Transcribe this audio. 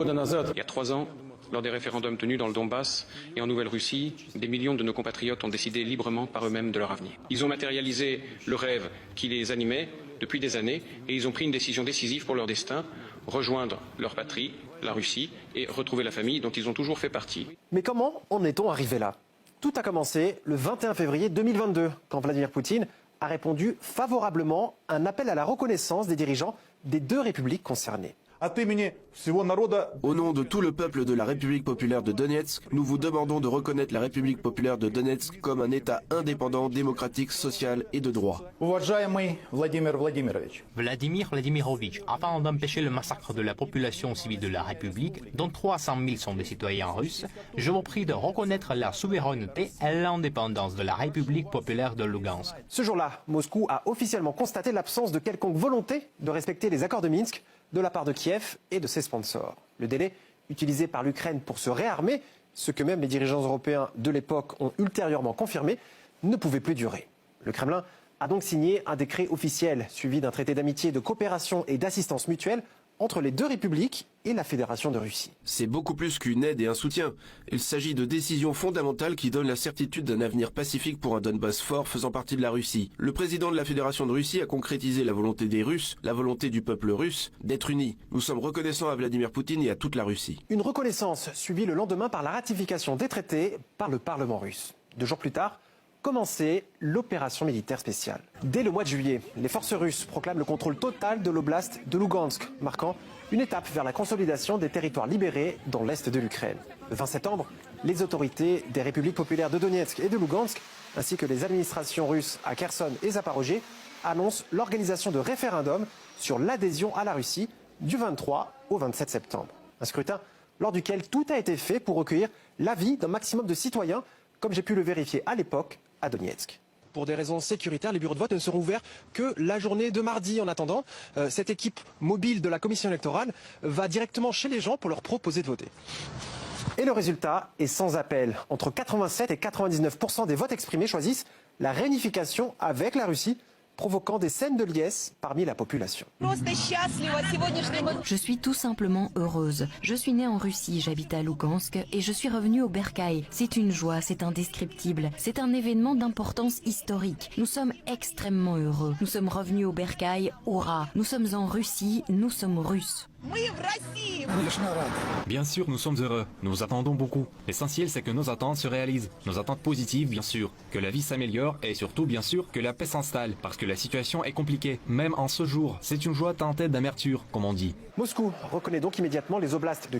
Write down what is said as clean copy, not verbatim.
Il y a 3 ans, lors des référendums tenus dans le Donbass et en Nouvelle-Russie, des millions de nos compatriotes ont décidé librement par eux-mêmes de leur avenir. Ils ont matérialisé le rêve qui les animait depuis des années et ils ont pris une décision décisive pour leur destin, rejoindre leur patrie, la Russie, et retrouver la famille dont ils ont toujours fait partie. Mais comment en est-on arrivé là? Tout a commencé le 21 février 2022, quand Vladimir Poutine a répondu favorablement à un appel à la reconnaissance des dirigeants des 2 républiques concernées. Au nom de tout le peuple de la République populaire de Donetsk, nous vous demandons de reconnaître la République populaire de Donetsk comme un État indépendant, démocratique, social et de droit. Vladimir Vladimirovitch, afin d'empêcher le massacre de la population civile de la République, dont 300 000 sont des citoyens russes, je vous prie de reconnaître la souveraineté et l'indépendance de la République populaire de Lugansk. Ce jour-là, Moscou a officiellement constaté l'absence de quelconque volonté de respecter les accords de Minsk de la part de Kiev et de ses sponsors. Le délai utilisé par l'Ukraine pour se réarmer, ce que même les dirigeants européens de l'époque ont ultérieurement confirmé, ne pouvait plus durer. Le Kremlin a donc signé un décret officiel suivi d'un traité d'amitié, de coopération et d'assistance mutuelle entre les 2 républiques et la Fédération de Russie. C'est beaucoup plus qu'une aide et un soutien. Il s'agit de décisions fondamentales qui donnent la certitude d'un avenir pacifique pour un Donbass fort faisant partie de la Russie. Le président de la Fédération de Russie a concrétisé la volonté des Russes, la volonté du peuple russe, d'être unis. Nous sommes reconnaissants à Vladimir Poutine et à toute la Russie. Une reconnaissance suivie le lendemain par la ratification des traités par le Parlement russe. 2 jours plus tard, commençait l'opération militaire spéciale. Dès le mois de juillet, les forces russes proclament le contrôle total de l'oblast de Lugansk, marquant une étape vers la consolidation des territoires libérés dans l'est de l'Ukraine. Le 20 septembre, les autorités des républiques populaires de Donetsk et de Lugansk, ainsi que les administrations russes à Kherson et Zaporozhye, annoncent l'organisation de référendums sur l'adhésion à la Russie du 23 au 27 septembre. Un scrutin lors duquel tout a été fait pour recueillir l'avis d'un maximum de citoyens, comme j'ai pu le vérifier à l'époque à Donetsk. Pour des raisons sécuritaires, les bureaux de vote ne seront ouverts que la journée de mardi. En attendant, cette équipe mobile de la commission électorale va directement chez les gens pour leur proposer de voter. Et le résultat est sans appel. Entre 87 et 99% des votes exprimés choisissent la réunification avec la Russie, provoquant des scènes de liesse parmi la population. Je suis tout simplement heureuse. Je suis née en Russie, j'habite à Lugansk et je suis revenue au Bercail. C'est une joie, c'est indescriptible. C'est un événement d'importance historique. Nous sommes extrêmement heureux. Nous sommes revenus au Bercail, hurrah. Nous sommes en Russie, nous sommes russes. Bien sûr, nous sommes heureux. Nous attendons beaucoup. L'essentiel, c'est que nos attentes se réalisent. Nos attentes positives, bien sûr. Que la vie s'améliore et surtout, bien sûr, que la paix s'installe. Parce que la situation est compliquée. Même en ce jour, c'est une joie teintée d'amertume, comme on dit. Moscou reconnaît donc immédiatement les oblasts de